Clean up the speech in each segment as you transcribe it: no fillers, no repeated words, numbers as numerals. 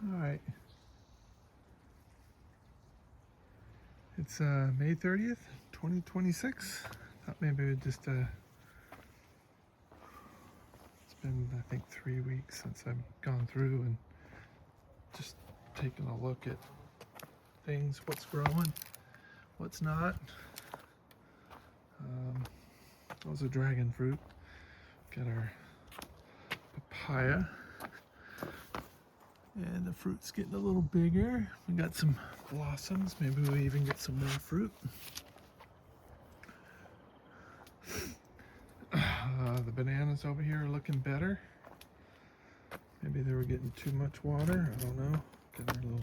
All right. It's May 30th, 2026. Thought maybe we'd just, it's been, I think, 3 weeks since I've gone through and just taking a look at things, what's growing, what's not. That was a dragon fruit. Got our papaya. And the fruit's getting a little bigger. We got some blossoms. Maybe we even get some more fruit. The bananas over here are looking better. Maybe they were getting too much water. I don't know. Got our little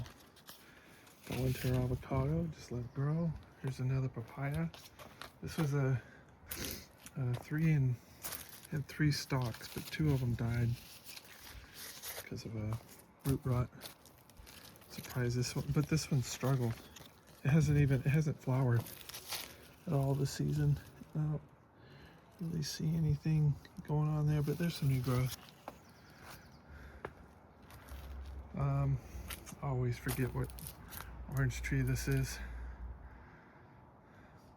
winter avocado. Just let it grow. Here's another papaya. This was a had 3 stalks, but 2 of them died because of a root rot. Surprised this one, but this one struggled. It hasn't flowered at all this season. I don't really see anything going on there, but there's some new growth. I always forget what orange tree this is,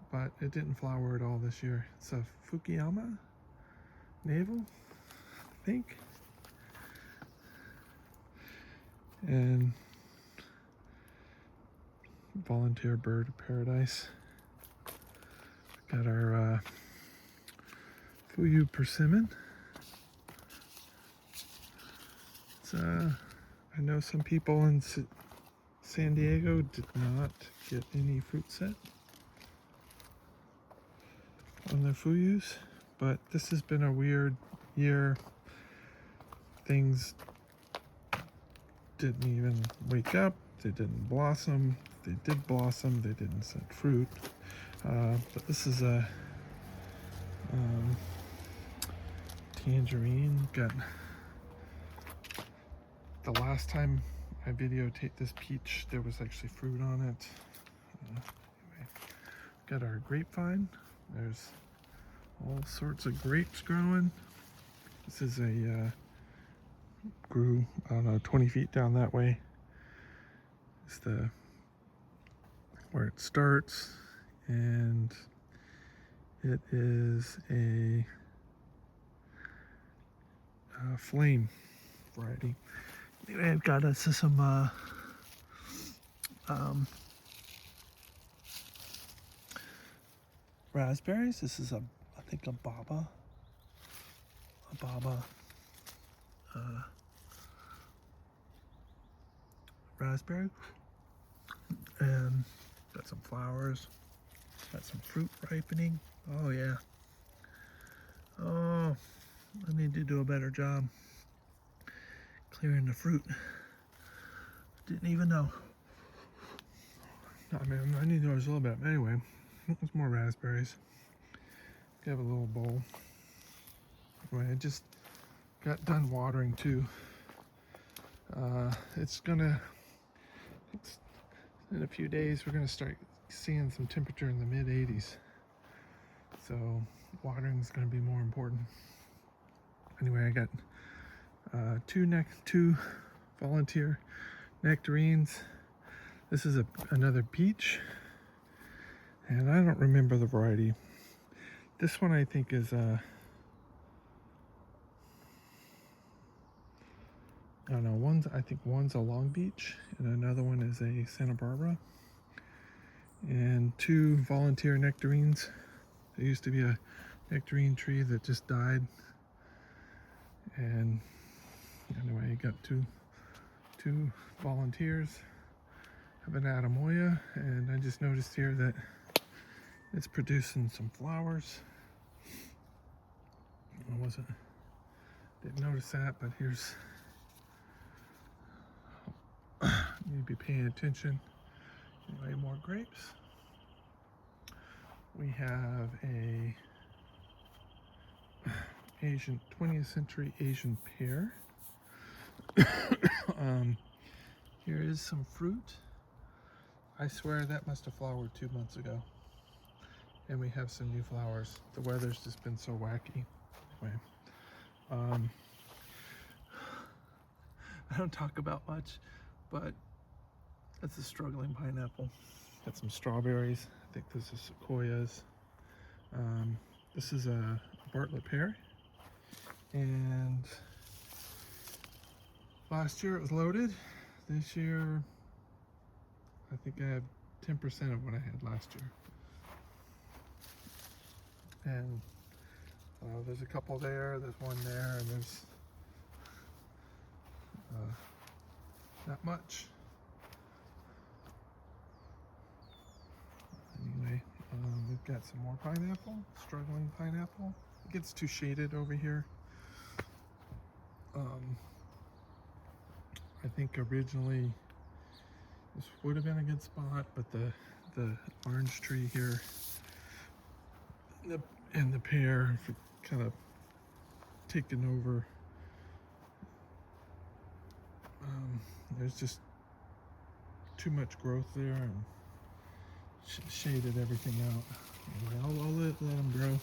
but it didn't flower at all this year. It's a Fukuyama navel, I think. And volunteer bird of paradise. Got our Fuyu persimmon. It's, I know some people in San Diego did not get any fruit set on their Fuyus, but this has been a weird year. Things didn't even wake up. They didn't blossom. They did blossom. They didn't set fruit. But this is a tangerine. Got the last time I videotaped this peach, there was actually fruit on it. Anyway, got our grapevine. There's all sorts of grapes growing. This is grew, I don't know, 20 feet down that way. It's where it starts, and it is a flame variety. Anyway, I've got us some raspberries. This is I think a baba raspberry, and got some flowers, got some fruit ripening. Oh yeah. Oh, I need to do a better job clearing the fruit. Didn't even know. I mean, I knew there was a little bit. Anyway, there's more raspberries. Have a little bowl. Anyway, I just got done watering too. It's in a few days we're gonna start seeing some temperature in the mid 80s. So watering is gonna be more important. Anyway, I got two volunteer nectarines. This is another peach, and I don't remember the variety. This one I think is I don't know, I think one's a Long Beach and another one is a Santa Barbara. And 2 volunteer nectarines. There used to be a nectarine tree that just died. And anyway, you got two volunteers. I have an Adamoya, and I just noticed here that it's producing some flowers. Didn't notice that, but here's, need to be paying attention. Anyway, more grapes. We have a 20th century Asian pear. Here is some fruit. I swear that must have flowered 2 months ago. And we have some new flowers. The weather's just been so wacky. Anyway, I don't talk about much but that's a struggling pineapple. Got some strawberries. I think this is sequoias. This is a Bartlett pear, and last year it was loaded. This year, I think I have 10% of what I had last year. And there's a couple there, there's one there, and there's not much. Anyway, we've got some more pineapple, struggling pineapple. It gets too shaded over here. I think originally this would have been a good spot, but the orange tree here and the pear have kind of taken over. There's just too much growth there and shaded everything out. Anyway, I'll let them grow.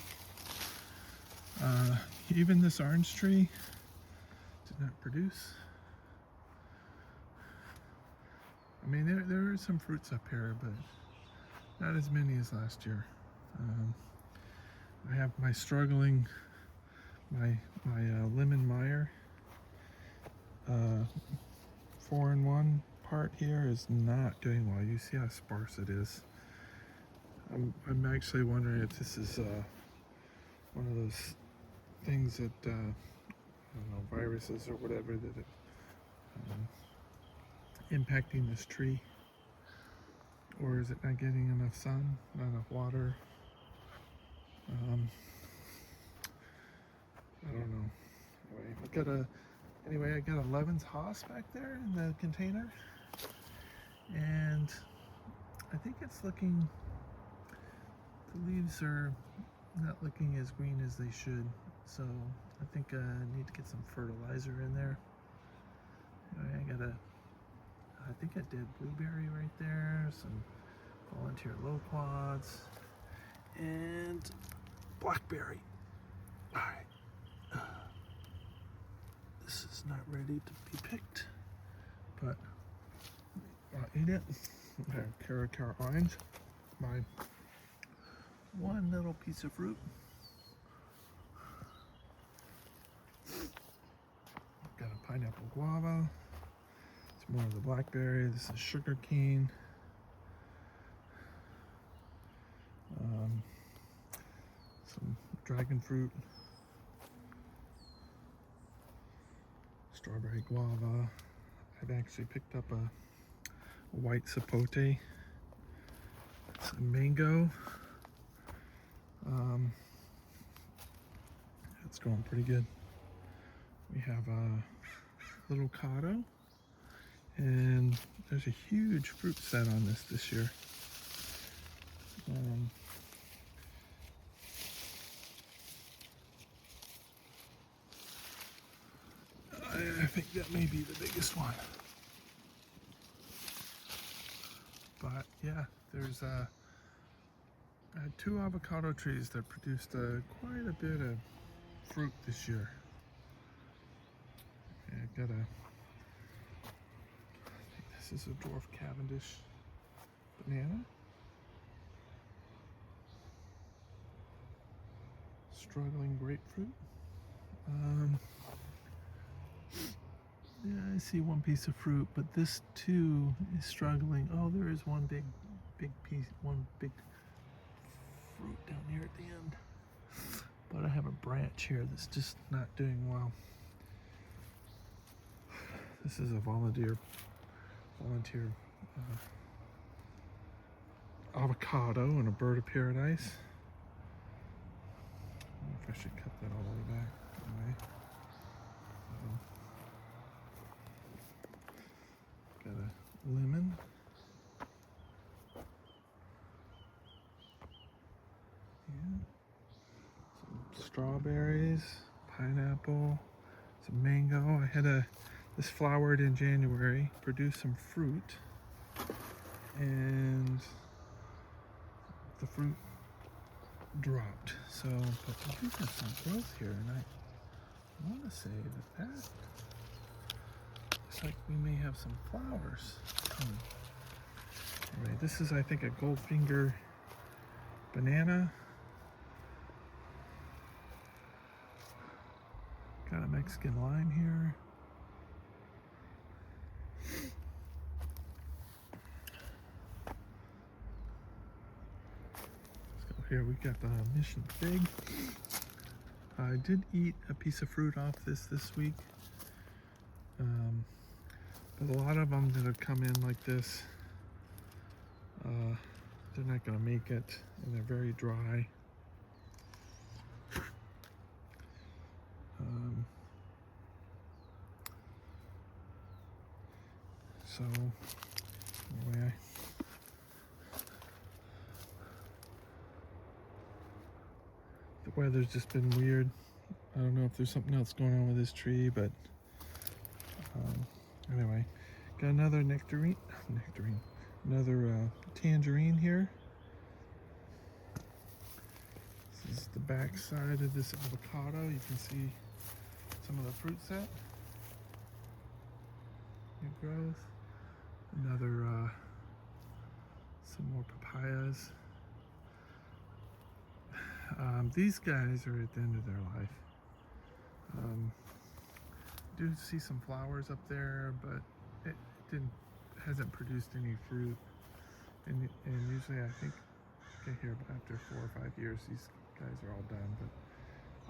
Even this orange tree did not produce. I mean, there are some fruits up here, but not as many as last year. I have my struggling, my lemon Meyer 4-in-1 part here is not doing well. You see how sparse it is. I'm actually wondering if this is one of those things that I don't know, viruses or whatever that it impacting this tree, or is it not getting enough sun, not enough water? I don't know. Anyway, I got a Levin's Haas back there in the container, and I think it's looking. The leaves are not looking as green as they should, so I think I need to get some fertilizer in there. Anyway, I think I did blueberry right there, some volunteer loquats, and blackberry. All right. This is not ready to be picked, but I'll eat it. Okay, Caracara orange, my one little piece of fruit. Got a pineapple guava. It's more of the blackberry. This is sugar cane. Some dragon fruit. Strawberry guava. I've actually picked up a white sapote. Some mango. It's going pretty good. We have a little cotto, and there's a huge fruit set on this year. I think that may be the biggest one. But yeah, there's I had 2 avocado trees that produced quite a bit of fruit this year. I think this is a dwarf Cavendish banana. Struggling grapefruit. Yeah, I see one piece of fruit, but this too is struggling. Oh, there is one big piece, one big fruit down here at the end. But I have a branch here that's just not doing well. This is a volunteer avocado and a bird of paradise. I don't know if I should cut that all the way back. Anyway. Got a lemon. Yeah. Some strawberries, pineapple, some mango. This flowered in January, produced some fruit, and the fruit dropped. So, but I think there's some growth here, and I want to say that looks like we may have some flowers coming. Anyway, this is, I think, a Goldfinger banana. Got a Mexican lime here. So here we got the Mission Fig. I did eat a piece of fruit off this week. But a lot of them that have come in like this, they're not going to make it, and they're very dry. So anyway, the weather's just been weird. I don't know if there's something else going on with this tree, but anyway, got another another tangerine here. This is the back side of this avocado. You can see some of the fruit set. New growth. Another, some more papayas. These guys are at the end of their life. Do see some flowers up there, but it hasn't produced any fruit. And usually I think get here after 4 or 5 years, these guys are all done. But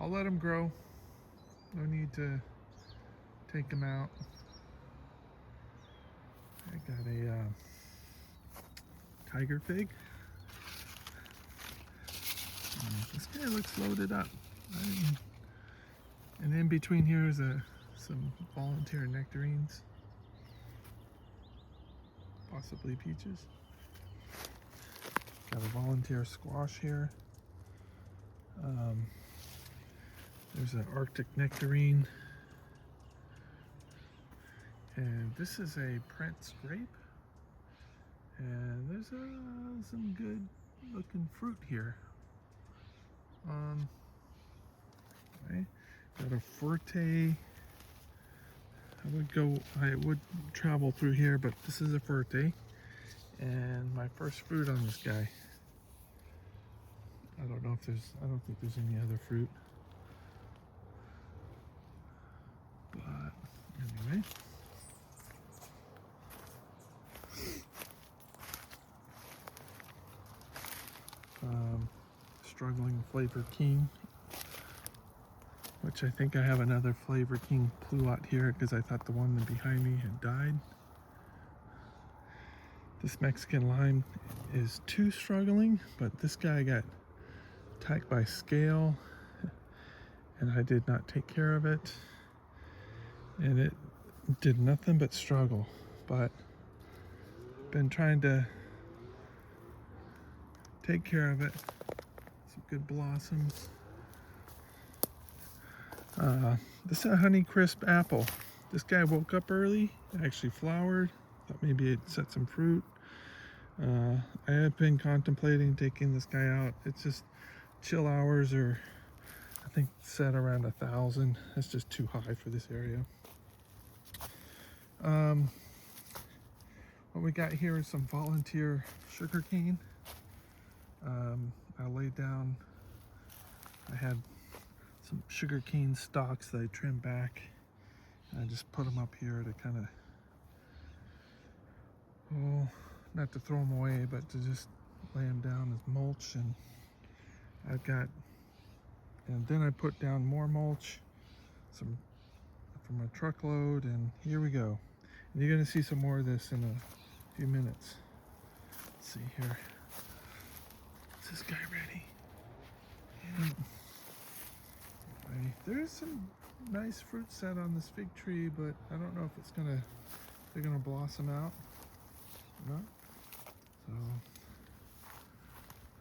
I'll let them grow. No need to take them out. I got a tiger fig. This guy looks loaded up. And in between here is some volunteer nectarines, possibly peaches. Got a volunteer squash here. There's an Arctic nectarine. And this is a Prince grape. And there's some good looking fruit here. Okay. Got a Forte. I would travel through here, but this is a Forte. And my first fruit on this guy. I don't think there's any other fruit. But anyway. Struggling Flavor King, which I think I have another Flavor King Pluot here because I thought the one behind me had died. This Mexican lime is too struggling, but this guy got attacked by scale and I did not take care of it, and it did nothing but struggle. But been trying to take care of it. Some good blossoms. This is a Honeycrisp apple. This guy woke up early, actually flowered. Thought maybe it set some fruit. I have been contemplating taking this guy out. It's just chill hours are, I think, set around 1,000. That's just too high for this area. What we got here is some volunteer sugarcane. I laid down, I had some sugarcane stalks that I trimmed back, and I just put them up here to kind of, not to throw them away, but to just lay them down as mulch. And then I put down more mulch, some from a truckload, and here we go. And you're gonna see some more of this in a few minutes. Let's see here. Is this guy ready? Yeah. Okay. There's some nice fruit set on this fig tree, but I don't know if they're gonna blossom out. No.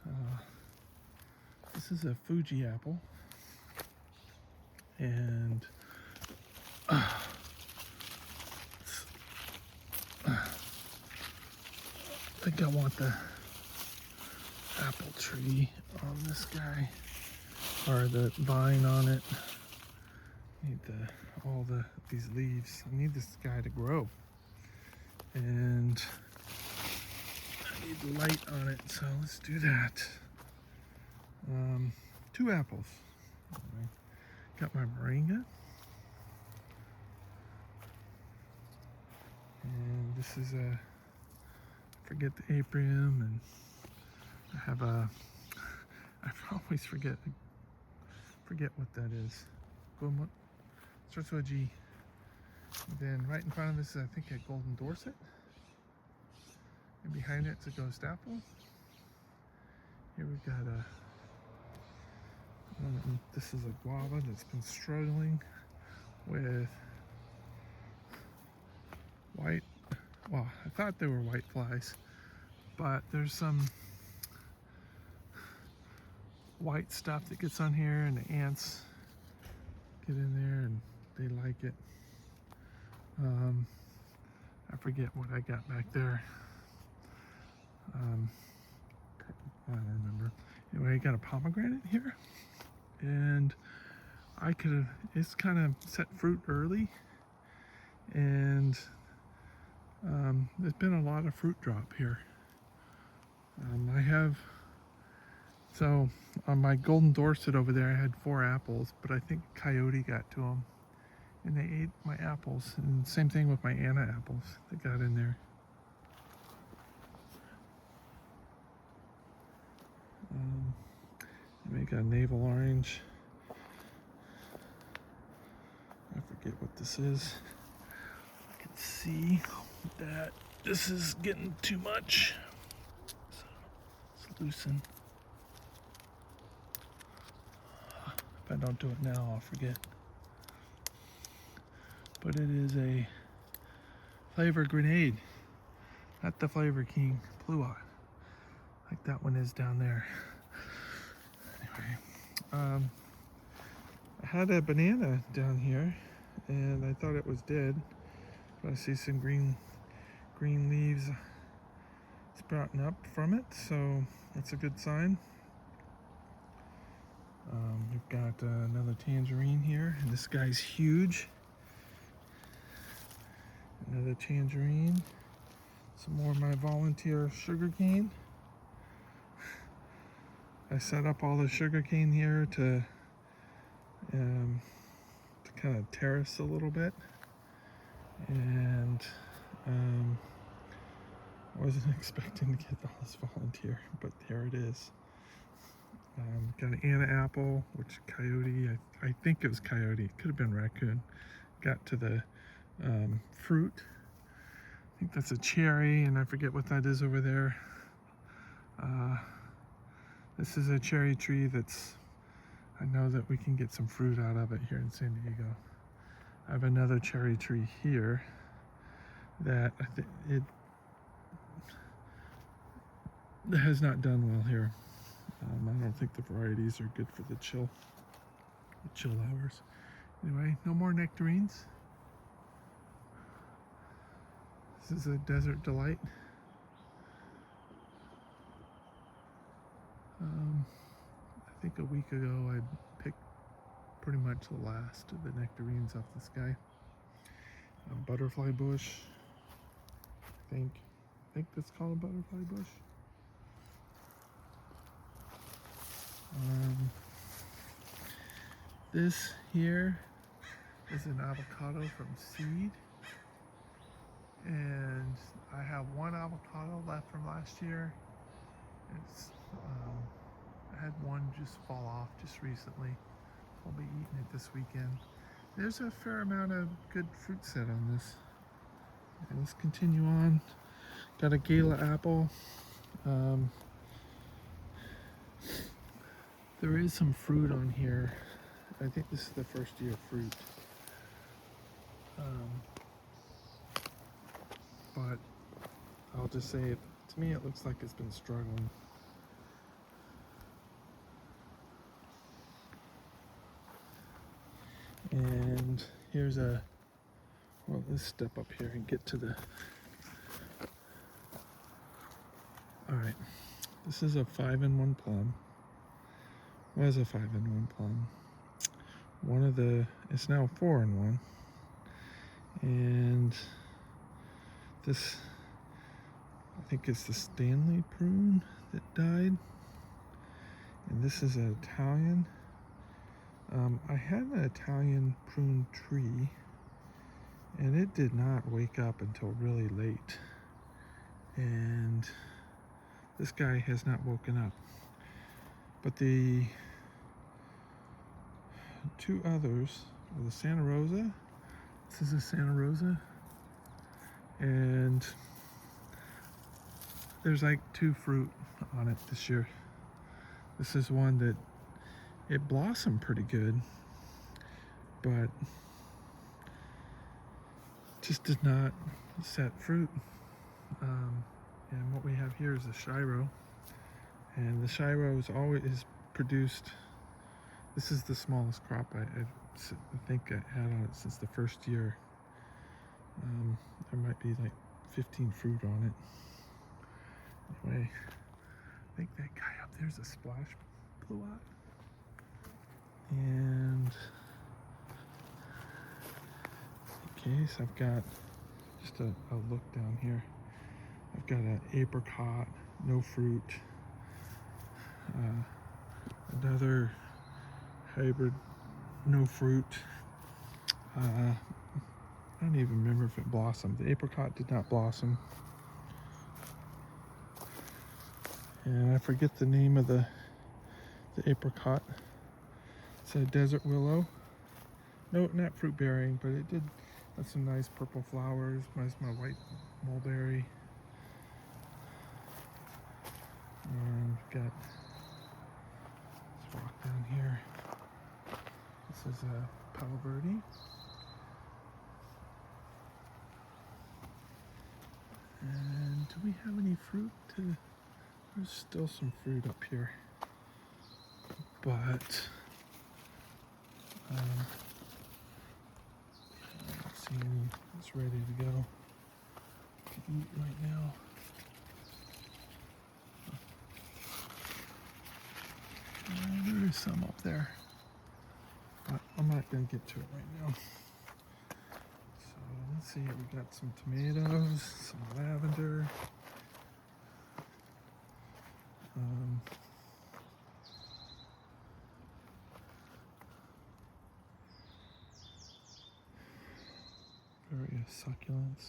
So this is a Fuji apple, and I think I want the apple tree on this guy, or the vine on it. Need these leaves. I need this guy to grow, and I need light on it. So let's do that. 2 apples. Got my moringa, and this is a forget the apium, and I have a. I always forget what that is. Boom. Starts with a G. And then right in front of us is, I think, a golden Dorset. And behind it's a ghost apple. Here we've got this is a guava that's been struggling with white. Well, I thought they were white flies, but there's some white stuff that gets on here, and the ants get in there and they like it. I forget what I got back there. I don't remember. Anyway, I got a pomegranate here, and it's kind of set fruit early, and there's been a lot of fruit drop here. So on my golden Dorset over there, I had 4 apples, but I think coyote got to them, and they ate my apples. And same thing with my Anna apples that got in there. We got navel orange. I forget what this is. I can see that this is getting too much, so let's loosen. If I don't do it now, I'll forget. But it is a flavor grenade, not the Flavor King Pluot, like that one is down there. Anyway, I had a banana down here, and I thought it was dead, but I see some green leaves sprouting up from it, so that's a good sign. We've got another tangerine here, and this guy's huge. Another tangerine. Some more of my volunteer sugarcane. I set up all the sugarcane here to kind of terrace a little bit, and I wasn't expecting to get all this volunteer, but there it is. Got an Anna apple, which coyote, I think it was coyote, it could have been raccoon, got to the fruit. I think that's a cherry, and I forget what that is over there. This is a cherry tree I know that we can get some fruit out of it here in San Diego. I have another cherry tree here that it has not done well here. I don't think the varieties are good for the chill hours. Anyway, no more nectarines. This is a Desert Delight. I think a week ago I picked pretty much the last of the nectarines off this guy. A butterfly bush. I think that's called a butterfly bush. This here is an avocado from seed, and I have 1 avocado left from last year. I had one just fall off just recently. I'll be eating it this weekend. There's a fair amount of good fruit set on this. Okay, let's continue on. Got a Gala apple. There is some fruit on here. I think this is the first year fruit. But I'll just say, to me it looks like it's been struggling. And here's let's step up here and get to the, alright, this is a 5-in-1 plum. Was a 5-in-1 plum. one of the, it's now 4 in 1. And this, I think it's the Stanley prune that died. And this is an Italian. I had an Italian prune tree, and it did not wake up until really late. And this guy has not woken up. But the 2 others are the Santa Rosa. This is a Santa Rosa. And there's like 2 fruit on it this year. This is one that it blossomed pretty good, but just did not set fruit. And what we have here is a Shiro, and the Shiro is always produced. This is the smallest crop I think I had on it since the first year. There might be like 15 fruit on it. Anyway, I think that guy up there's a splash blew out. And in case, I've got just a look down here. I've got an apricot, no fruit. Another hybrid, no fruit. I don't even remember if it blossomed. The apricot did not blossom. And I forget the name of the apricot. It's a desert willow. No, not fruit bearing, but it did have some nice purple flowers. Nice my white mulberry. And we've got, let's walk down here. This is a Palo Verde. And do we have any fruit to, there's still some fruit up here. But I don't see any that's ready to go to eat right now. There is some up there, but I'm not going to get to it right now. So let's see, we got some tomatoes, some lavender. Various succulents.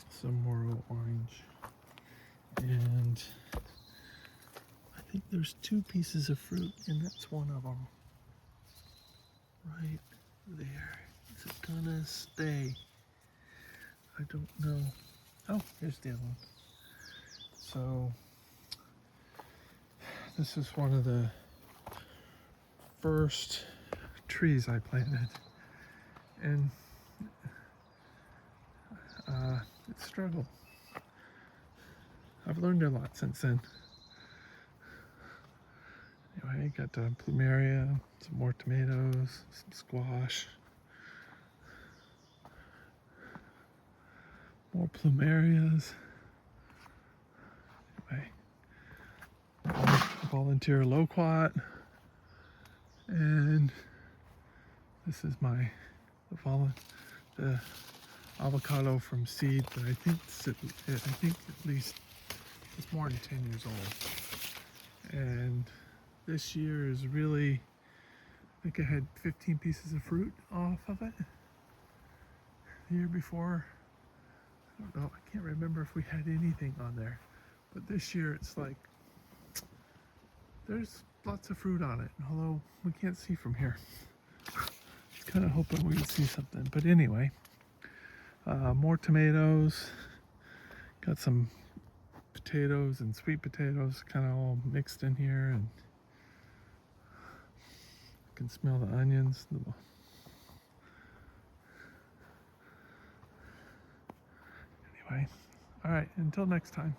Some Moro orange. And I think there's 2 pieces of fruit, and that's one of them. Right there. Is it gonna stay? I don't know. Oh, here's the other one. So this is one of the first trees I planted, and it struggled. I've learned a lot since then. Anyway, got plumeria, some more tomatoes, some squash, more plumerias. Anyway, volunteer loquat, and this is the avocado from seed that I think at least it's more than 10 years old. And this year is really, I think I had 15 pieces of fruit off of it. The year before, I don't know, I can't remember if we had anything on there. But this year it's like, there's lots of fruit on it, although we can't see from here. Just kind of hoping we can see something. But anyway, more tomatoes, got some potatoes and sweet potatoes kind of all mixed in here, and I can smell the onions. Anyway, all right, until next time.